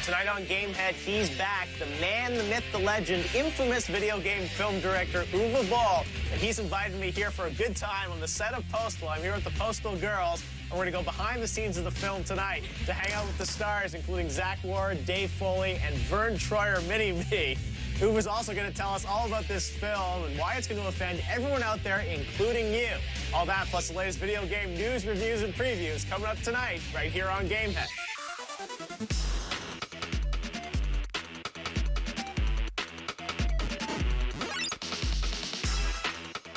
Tonight on Gamehead, he's back. The man, the myth, the legend, infamous video game film director Uwe Boll. And he's invited me here for a good time on the set of Postal. I'm here with the Postal girls, and we're going to go behind the scenes of the film tonight to hang out with the stars, including Zack, Dave Foley, and Vern Troyer, Mini-Me. Uwe's also going to tell us all about this film and why it's going to offend everyone out there, including you. All that plus the latest video game news, reviews, and previews coming up tonight right here on Gamehead.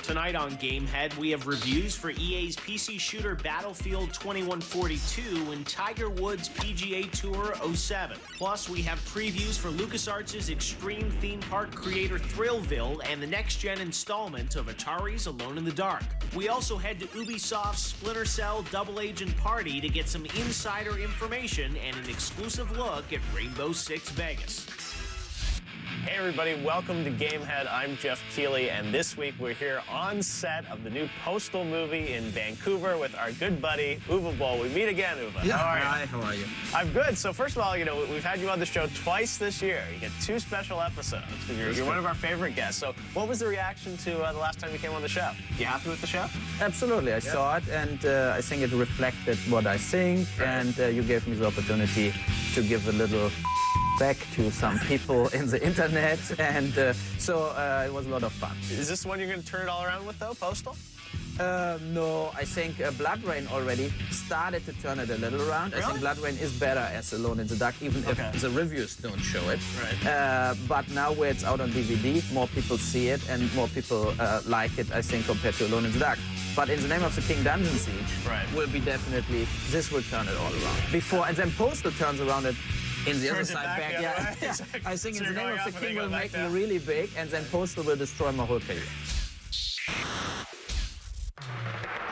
Tonight on Gamehead, we have reviews for EA's PC shooter Battlefield 2142 and Tiger Woods PGA Tour 07. Plus, we have previews for LucasArts' extreme theme park creator Thrillville and the next-gen installment of Atari's Alone in the Dark. We also head to Ubisoft's Splinter Cell Double Agent Party to get some insider information and an exclusive look at Rainbow Six Vegas. Hey everybody, welcome to Gamehead. I'm Geoff Keighley, and this week we're here on set of the new Postal movie in Vancouver with our good buddy, Uwe Boll. We meet again, Uwe. Yeah, how are you? Hi, how are you? I'm good. So first of all, we've had you on the show twice this year. You get 2 special episodes. You're one of our favorite guests. So what was the reaction to the last time you came on the show? You happy with the show? Absolutely. I saw it, and I think it reflected what I think, and you gave me the opportunity to give a little back to some people in the internet, and so it was a lot of fun. Is this one you're going to turn it all around with, though, Postal? No, I think Blood Rain already started to turn it a little around. Really? I think Blood Rain is better as Alone in the Dark, even if the reviews don't show it. Right. But now where it's out on DVD, more people see it, and more people like it, I think, compared to Alone in the Dark. But in the name of the King Dungeon Siege, will be definitely, this will turn it all around. Before, and then Postal turns around it in the other side back. Yeah. Exactly. I think So in the name of the King will make me down. really big, and then Postal will destroy my whole career.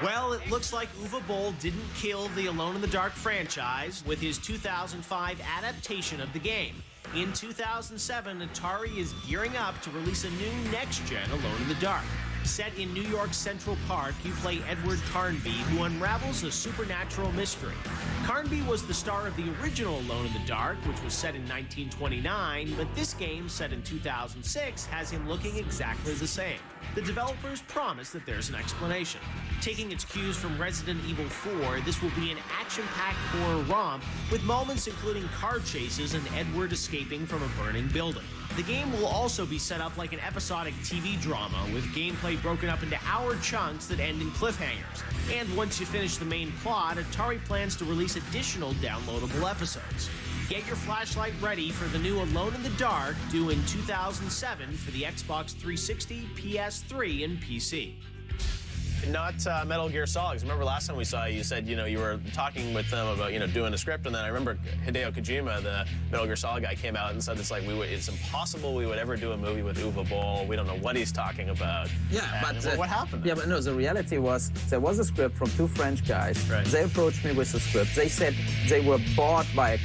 Well, it looks like Uwe Boll didn't kill the Alone in the Dark franchise with his 2005 adaptation of the game. In 2007, Atari is gearing up to release a new next-gen Alone in the Dark. Set in New York's Central Park, you play Edward Carnby, who unravels a supernatural mystery. Carnby was the star of the original Alone in the Dark, which was set in 1929, but this game, set in 2006, has him looking exactly the same. The developers promise that there's an explanation. Taking its cues from Resident Evil 4, this will be an action-packed horror romp with moments including car chases and Edward escaping from a burning building. The game will also be set up like an episodic TV drama, with gameplay broken up into hour chunks that end in cliffhangers. And once you finish the main plot, Atari plans to release additional downloadable episodes. Get your flashlight ready for the new Alone in the Dark, due in 2007 for the Xbox 360, PS3, and PC. Not Metal Gear Solid. 'Cause remember last time we saw you, you said, you were talking with them about, doing a script, and then I remember Hideo Kojima, the Metal Gear Solid guy, came out and said it's impossible we would ever do a movie with Uwe Boll. We don't know what he's talking about. Yeah, and but what happened? Yeah, but no, the reality was there was a script from 2 French guys. Right. They approached me with the script. They said they were bought by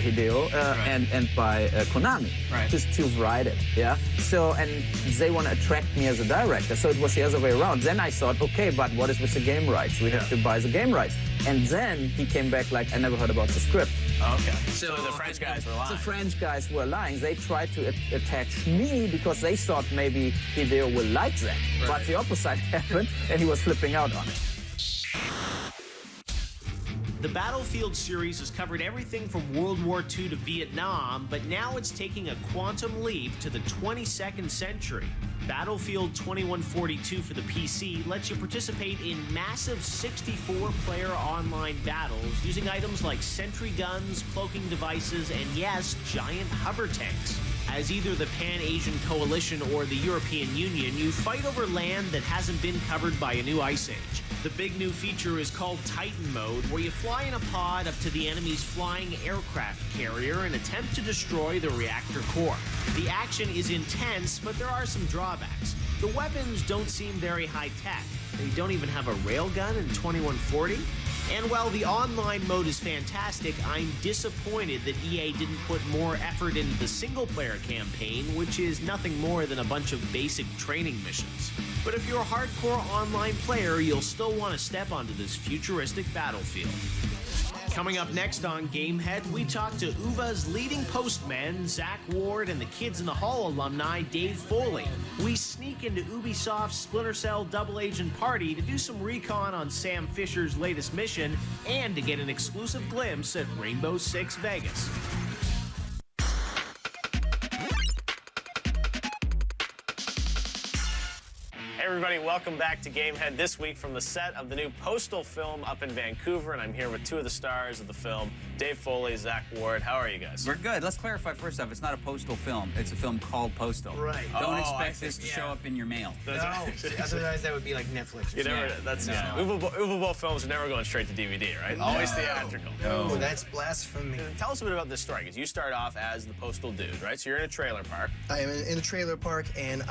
Hideo and by Konami, just to write it. Yeah. So and they want to attract me as a director. So it was the other way around. Then I thought, okay, but what is with the game rights? We have to buy the game rights. And then he came back like, I never heard about the script. Okay. So the French guys were lying. The French guys were lying. They tried to attach me because they thought maybe Hideo will like that. Right. But the opposite happened, and he was flipping out on it. The Battlefield series has covered everything from World War II to Vietnam, but now it's taking a quantum leap to the 22nd century. Battlefield 2142 for the PC lets you participate in massive 64-player online battles using items like sentry guns, cloaking devices, and yes, giant hover tanks. As either the Pan-Asian Coalition or the European Union, you fight over land that hasn't been covered by a new ice age. The big new feature is called Titan Mode, where you fly in a pod up to the enemy's flying aircraft carrier and attempt to destroy the reactor core. The action is intense, but there are some drawbacks. The weapons don't seem very high-tech. They don't even have a railgun in 2140. And while the online mode is fantastic, I'm disappointed that EA didn't put more effort into the single-player campaign, which is nothing more than a bunch of basic training missions. But if you're a hardcore online player, you'll still want to step onto this futuristic battlefield. Coming up next on Gamehead, we talk to Uwe's leading postmen, Zack Ward, and the Kids in the Hall alumni, Dave Foley. We sneak into Ubisoft's Splinter Cell Double Agent party to do some recon on Sam Fisher's latest mission and to get an exclusive glimpse at Rainbow Six Vegas. Hey everybody, welcome back to Gamehead. This week from the set of the new Postal film up in Vancouver, and I'm here with two of the stars of the film, Dave Foley, Zack Ward. How are you guys? We're good. Let's clarify first off, it's not a Postal film. It's a film called Postal. Right. Don't expect this to show up in your mail. No, otherwise that would be like Netflix. You never, that's Uwe Boll films are never going straight to DVD, right? Always theatrical. No, that's blasphemy. Tell us a bit about this story, because you start off as the Postal dude, right? So you're in a trailer park. I am in a trailer park, and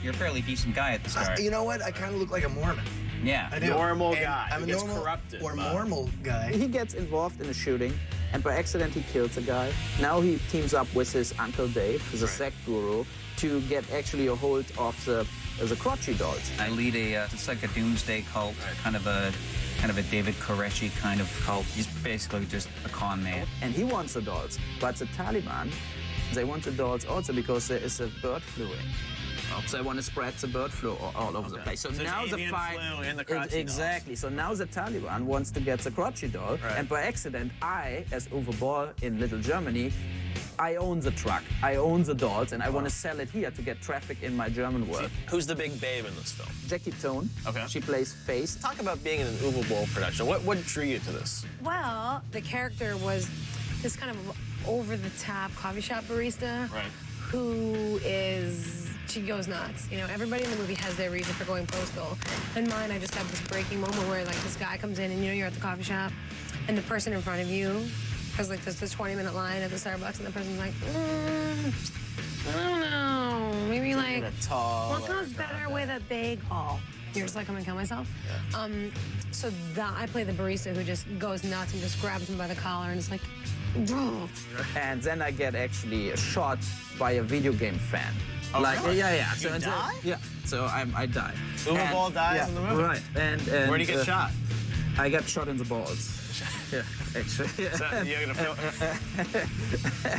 You're a fairly decent guy at the start. you know what? I kind of look like a Mormon. Yeah. I do. Normal And guy. I'm He a gets normal corrupted, or but- normal guy. He gets involved in a shooting, and by accident he kills a guy. Now he teams up with his uncle Dave, who's a Zack guru, to get actually a hold of the crotchy dolls. I lead it's like a doomsday cult, kind of a David Koreshi kind of cult. He's basically just a con man. And he wants the dolls, but the Taliban, they want the dolls also because there is a bird flu in. So they want to spread the bird flu all over the place. So there's now the avian fight, flu in the crotchety exactly. So now the Taliban wants to get the crotchy doll, and by accident, I, as Uwe Boll in Little Germany, I own the truck, I own the dolls, and I want to sell it here to get traffic in my German world. Who's the big babe in this film? Jackie Tone, Okay. she plays Face. Talk about being in an Uwe Boll production. What drew you to this? Well, the character was this kind of over-the-top coffee shop barista who she goes nuts. You know, everybody in the movie has their reason for going postal. In mine, I just have this breaking moment where, like, this guy comes in and, you know, you're at the coffee shop and the person in front of you has, like, this 20-minute line at the Starbucks and the person's like, I don't know, maybe, like, what goes better with a bagel? You're just like, I'm gonna kill myself. Yeah. So that I play the barista who just goes nuts and just grabs him by the collar and is like, bro. And then I get actually shot by a video game fan. Really? Yeah. You die? Yeah. So I die. Uwe Boll dies in the movie? Right. And Where do you get shot? I got shot in the balls. Yeah, actually. So you're gonna feel...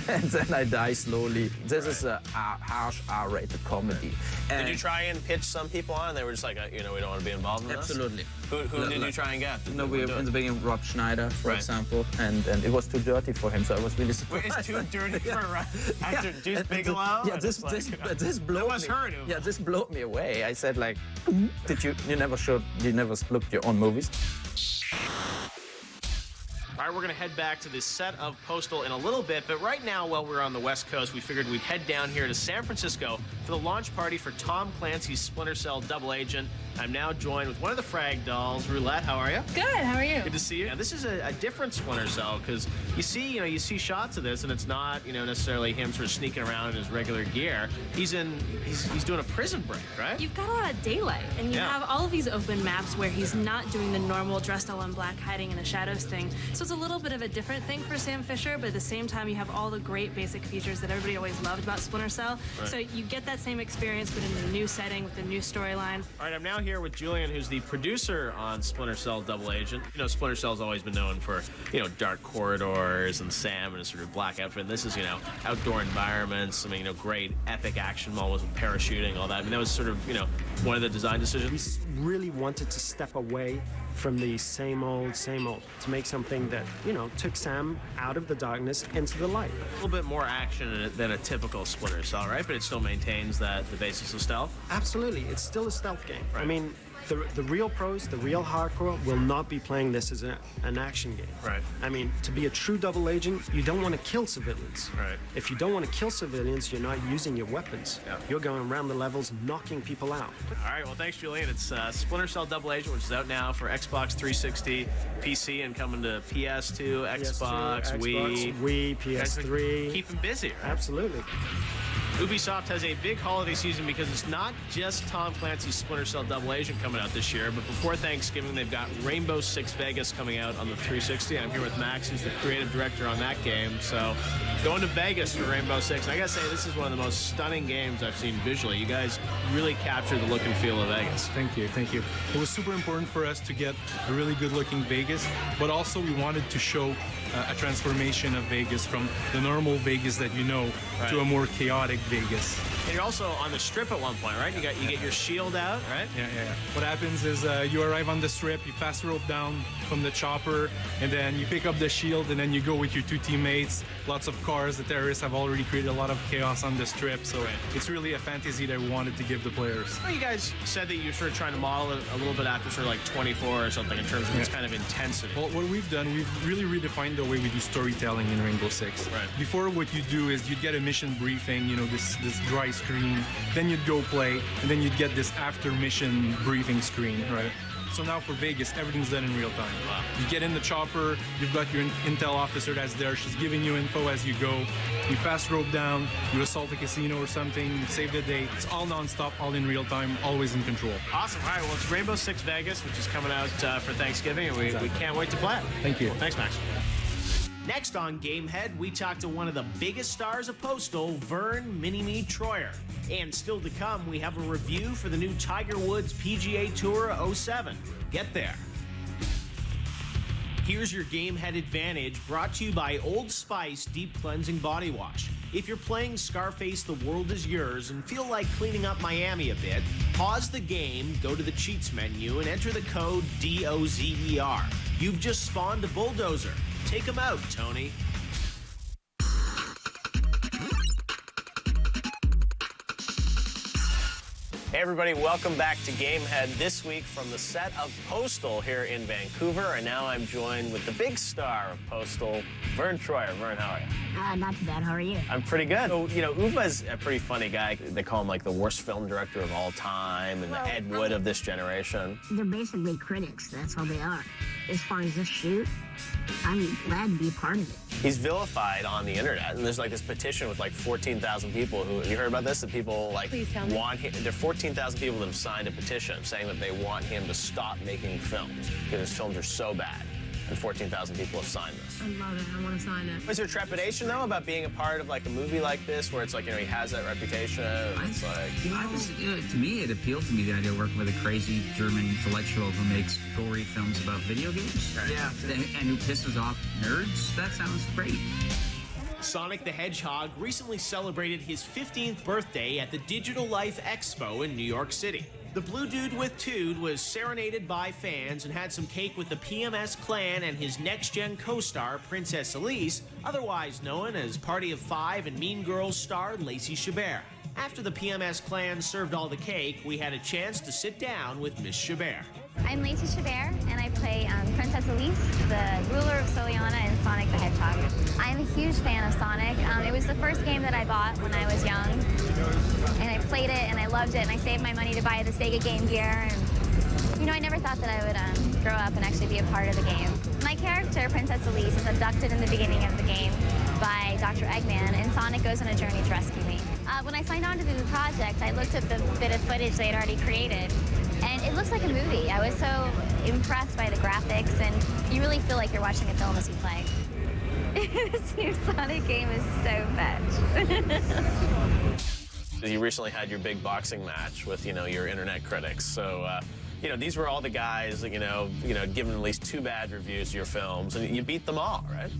And then I die slowly. This is a harsh R-rated comedy. Did you try and pitch some people on? And they were just like, we don't want to be involved in this? Absolutely. Who did you try and get? No, we were in the beginning, Rob Schneider, for example, and it was too dirty for him, so I was really surprised. Wait, it's too dirty for actor Deuce Bigelow? Yeah, this blew me. Yeah, this blew me away. I said, like, you never looked your own movies? All right, we're going to head back to the set of Postal in a little bit, but right now, while we're on the West Coast, we figured we'd head down here to San Francisco for the launch party for Tom Clancy's Splinter Cell Double Agent. I'm now joined with one of the Frag dolls, Roulette. How are you? Good, how are you? Good to see you. Now, this is a different Splinter Cell because you see shots of this, and it's not necessarily him sort of sneaking around in his regular gear. He's doing a prison break, right? You've got a lot of daylight, and you have all of these open maps where he's not doing the normal dressed all in black, hiding in the shadows thing. So it's a little bit of a different thing for Sam Fisher, but at the same time, you have all the great basic features that everybody always loved about Splinter Cell. Right. So you get that same experience, but in a new setting with a new storyline. All right, I'm now here with Julian, who's the producer on Splinter Cell Double Agent. Splinter Cell's always been known for, dark corridors and Sam in a sort of black outfit. And this is, outdoor environments. I mean, great epic action moments with parachuting, all that. I mean, that was sort of, one of the design decisions. We really wanted to step away from the same old, to make something that, took Sam out of the darkness into the light. A little bit more action in it than a typical Splinter Cell, right? But it still maintains the basis of stealth. Absolutely, it's still a stealth game. Right. I mean, the real pros, the real hardcore, will not be playing this as an action game. Right. I mean, to be a true double agent, you don't want to kill civilians. Right. If you don't want to kill civilians, you're not using your weapons. Yeah. You're going around the levels, knocking people out. All right, well, thanks, Julian. It's Splinter Cell Double Agent, which is out now for Xbox 360, PC, and coming to PS2, Xbox, Wii, PS3. Keep him busy, right? Absolutely. Ubisoft has a big holiday season because it's not just Tom Clancy's Splinter Cell Double Agent coming out this year, but before Thanksgiving, they've got Rainbow Six Vegas coming out on the 360. I'm here with Max, who's the creative director on that game. So Going to Vegas for Rainbow Six. I gotta say, this is one of the most stunning games I've seen visually. You guys really captured the look and feel of Vegas. Thank you, thank you. It was super important for us to get a really good-looking Vegas, but also we wanted to show a transformation of Vegas from the normal Vegas that you know to a more chaotic Vegas. And you're also on the Strip at one point, right? You get your shield out, right? Yeah. What happens is you arrive on the Strip, you fast rope down from the chopper, and then you pick up the shield, and then you go with your two teammates. Lots of cars. The terrorists have already created a lot of chaos on the Strip, so it's really a fantasy that we wanted to give the players. Well, you guys said that you're sort of trying to model it a little bit after sort of like 24 or something in terms of this kind of intensity. Well, what we've done, we've really redefined the way we do storytelling in Rainbow Six. Right. Before, what you do is you'd get a mission briefing, you know, this dry screen, then you'd go play, and then you'd get this after mission briefing screen, right? So now for Vegas, everything's done in real time. Wow. You get in the chopper, you've got your intel officer that's there, she's giving you info as you go. You fast rope down, you assault a casino or something, you save the day. It's all non-stop, all in real time, always in control. Awesome. All right, well, it's Rainbow Six Vegas, which is coming out for Thanksgiving, and we can't wait to play it. Thank you. Well, thanks, Max. Next on Gamehead, we talk to one of the biggest stars of Postal, Vern Mini-Me Troyer. And still to come, we have a review for the new Tiger Woods PGA Tour 07. Get there. Here's your Gamehead Advantage, brought to you by Old Spice Deep Cleansing Body Wash. If you're playing Scarface The World Is Yours and feel like cleaning up Miami a bit, pause the game, go to the cheats menu, and enter the code DOZER. You've just spawned a bulldozer. Take him out, Tony. Hey everybody, welcome back to Gamehead. This week from the set of Postal here in Vancouver, and now I'm joined with the big star of Postal, Vern Troyer. Vern, how are you? Not too bad. How are you? I'm pretty good. So, you know, Uwe's a pretty funny guy. They call him like the worst film director of all time and the Ed Wood of this generation. They're basically critics. That's all they are. As far as this shoot, I'm glad to be a part of it. He's vilified on the internet, and there's like this petition with like 14,000 people who, have you heard about this? That people like want him, there are 14,000 people that have signed a petition saying that they want him to stop making films because his films are so bad. And 14,000 people have signed this. I love it. I want to sign it. Was there trepidation, though, about being a part of, like, a movie like this where it's like, you know, he has that reputation? And it's like... To me, it appealed to me, the idea of working with a crazy German intellectual who makes gory films about video games. Yeah. And who pisses off nerds. That sounds great. Sonic the Hedgehog recently celebrated his 15th birthday at the Digital Life Expo in New York City. The Blue Dude with Tude was serenaded by fans and had some cake with the PMS clan and his next-gen co-star, Princess Elise, otherwise known as Party of Five and Mean Girls star Lacey Chabert. After the PMS clan served all the cake, we had a chance to sit down with Miss Chabert. I'm Lacey Chabert, and I play Princess Elise, the ruler of Soliana in Sonic the Hedgehog. I'm a huge fan of Sonic. It was the first game that I bought when I was young, and I played it, and I loved it, and I saved my money to buy the Sega Game Gear. And, you know, I never thought that I would grow up and actually be a part of the game. My character, Princess Elise, is abducted in the beginning of the game by Dr. Eggman, and Sonic goes on a journey to rescue me. When I signed on to do the project, I looked at the bit of footage they had already created, and it looks like a movie. I was so impressed by the graphics, and you really feel like you're watching a film as you play. This new Sonic game is so much. You recently had your big boxing match with, you know, your internet critics. So, you know, these were all the guys that, you know, given at least 2 bad reviews of your films, and you beat them all, right?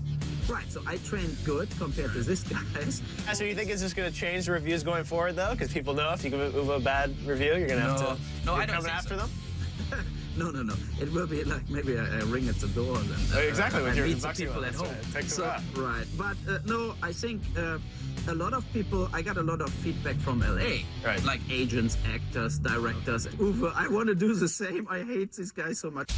Right, so I trained good compared to these guys. So you think it's just going to change the reviews going forward, though? Because people know if you give Uwe a bad review, you're going to have to come after them? No. It will be like maybe a ring at the door. Then, exactly, with your boxing people at home. Right. Right, but no, I think a lot of people, I got a lot of feedback from LA. Right. Like agents, actors, directors. Uwe, I want to do the same. I hate this guy so much.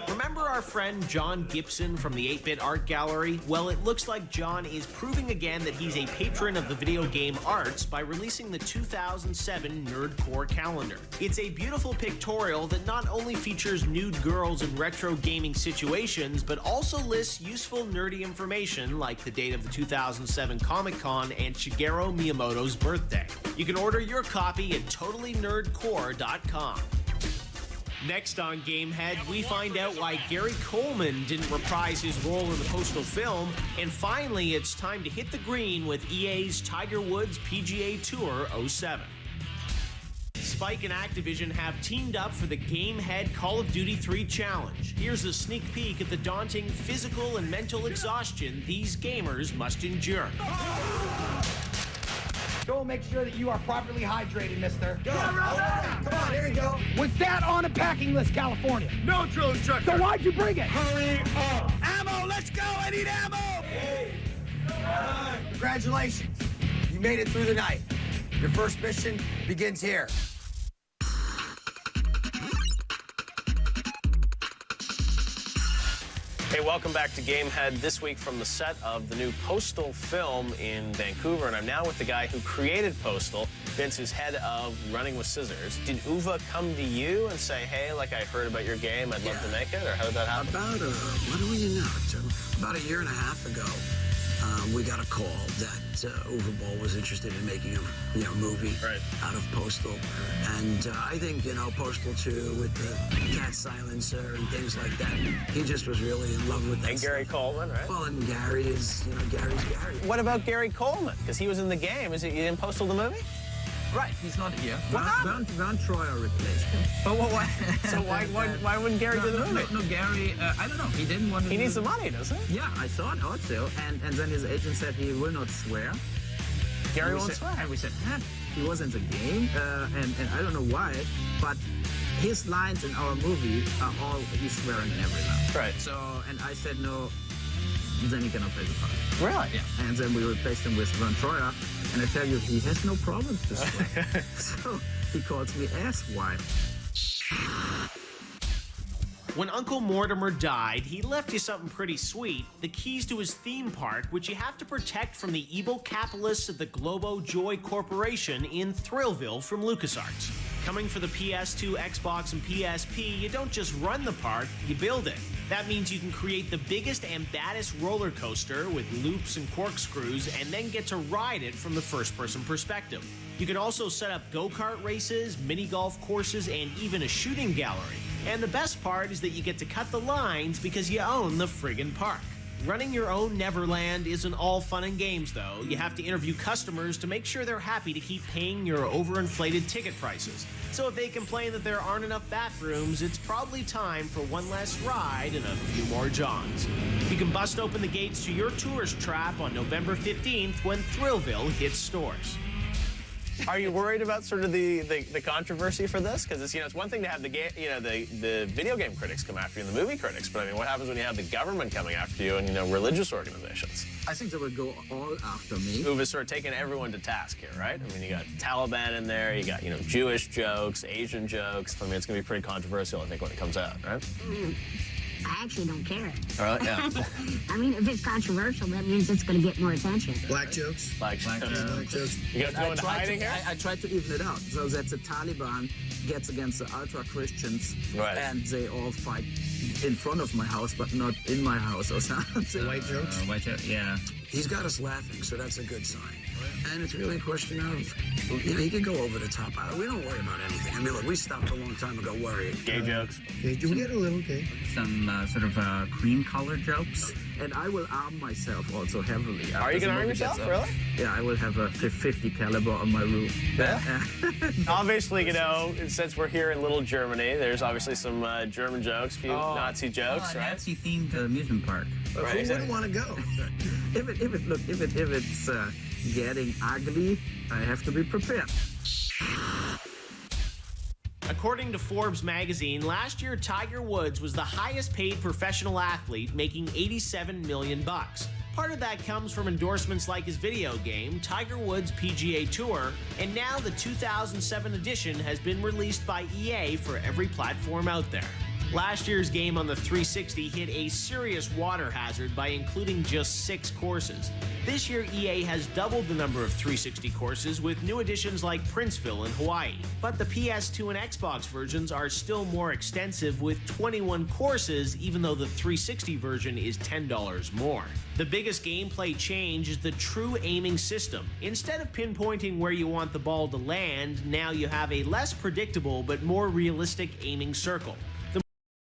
Remember our friend John Gibson from the 8-Bit Art Gallery? Well, it looks like John is proving again that he's a patron of the video game arts by releasing the 2007 Nerdcore calendar. It's a beautiful pictorial that not only features nude girls in retro gaming situations, but also lists useful nerdy information like the date of the 2007 Comic-Con and Shigeru Miyamoto's birthday. You can order your copy at totallynerdcore.com. Next on Gamehead, we find out why Gary Coleman didn't reprise his role in the Postal film, and finally, it's time to hit the green with EA's Tiger Woods PGA Tour 07. Spike and Activision have teamed up for the Gamehead Call of Duty 3 challenge. Here's a sneak peek at the daunting physical and mental exhaustion these gamers must endure. Go make sure that you are properly hydrated, mister. Go. Come on, here we go. Was that on a packing list, California? No, drill instructor. So why'd you bring it? Hurry up. Ammo, let's go. I need ammo. 8, 9. Congratulations. You made it through the night. Your first mission begins here. Hey, welcome back to Gamehead. This week from the set of the new Postal film in Vancouver, and I'm now with the guy who created Postal, Vince, who's head of Running with Scissors. Did Uwe come to you and say, hey, like, I heard about your game, I'd love to make it, or how did that happen? About, what do we know, Tim? About a year and a half ago, we got a call that Uwe Boll was interested in making a movie out of Postal. And I think, Postal 2 with the cat silencer and things like that, he just was really in love with that. And Gary Coleman, right? Well, and Gary is, Gary's Gary. What about Gary Coleman? Because he was in the game. Is it you in Postal the movie? Right, he's not here. Van Troyer replaced him. But what? So why wouldn't Gary do the movie? No, Gary, I don't know. He didn't want to. He needs the money, doesn't he? Yeah, I thought also. And then his agent said he will not swear. Gary won't swear. And we said, he was in the game, and I don't know why, but his lines in our movie are all he's swearing in every line. Right. So, and I said no. Then he cannot play the part. Really? Yeah. And then we replaced him with Van Troyer, and I tell you, he has no problems to swear. So he calls me asswipe. When Uncle Mortimer died, he left you something pretty sweet, the keys to his theme park, which you have to protect from the evil capitalists of the Globo Joy Corporation in Thrillville from LucasArts. Coming for the PS2, Xbox, and PSP, you don't just run the park, you build it. That means you can create the biggest and baddest roller coaster with loops and corkscrews and then get to ride it from the first-person perspective. You can also set up go-kart races, mini-golf courses, and even a shooting gallery. And the best part is that you get to cut the lines because you own the friggin' park. Running your own Neverland isn't all fun and games, though. You have to interview customers to make sure they're happy to keep paying your overinflated ticket prices. So if they complain that there aren't enough bathrooms, it's probably time for one less ride and a few more Johns. You can bust open the gates to your tourist trap on November 15th when Thrillville hits stores. Are you worried about sort of the controversy for this? Because it's one thing to have the video game critics come after you and the movie critics, but I mean, what happens when you have the government coming after you and religious organizations? I think they will go all after me. Uwe's sort of taking everyone to task here, right? I mean, you got Taliban in there, you got Jewish jokes, Asian jokes. I mean, it's gonna be pretty controversial, I think, when it comes out, right? I actually don't care. All right, yeah. I mean, if it's controversial, that means it's going to get more attention. Black jokes. Black jokes. You got to go into hiding here? I tried to even it out so that the Taliban gets against the ultra-Christians, and they all fight in front of my house, but not in my house or something. White jokes? White jokes, yeah. He's got us laughing, so that's a good sign. And it's really a question of, he can go over the top. We don't worry about anything. I mean, look, we stopped a long time ago worrying. Gay jokes. Okay, do we get a little gay? Some sort of cream color jokes. And I will arm myself also heavily. Are you going to arm yourself, really? Yeah, I will have a 50 caliber on my roof. Yeah? Obviously, since we're here in Little Germany, there's obviously some German jokes, a few Nazi jokes, right? Nazi-themed amusement park. Who wouldn't want to go? If it's getting ugly, I have to be prepared. According to Forbes magazine, last year Tiger Woods was the highest paid professional athlete, making $87 million. Part of that comes from endorsements like his video game, Tiger Woods PGA Tour, and now the 2007 edition has been released by EA for every platform out there. Last year's game on the 360 hit a serious water hazard by including just 6 courses. This year, EA has doubled the number of 360 courses with new additions like Princeville in Hawaii. But the PS2 and Xbox versions are still more extensive with 21 courses, even though the 360 version is $10 more. The biggest gameplay change is the true aiming system. Instead of pinpointing where you want the ball to land, now you have a less predictable but more realistic aiming circle.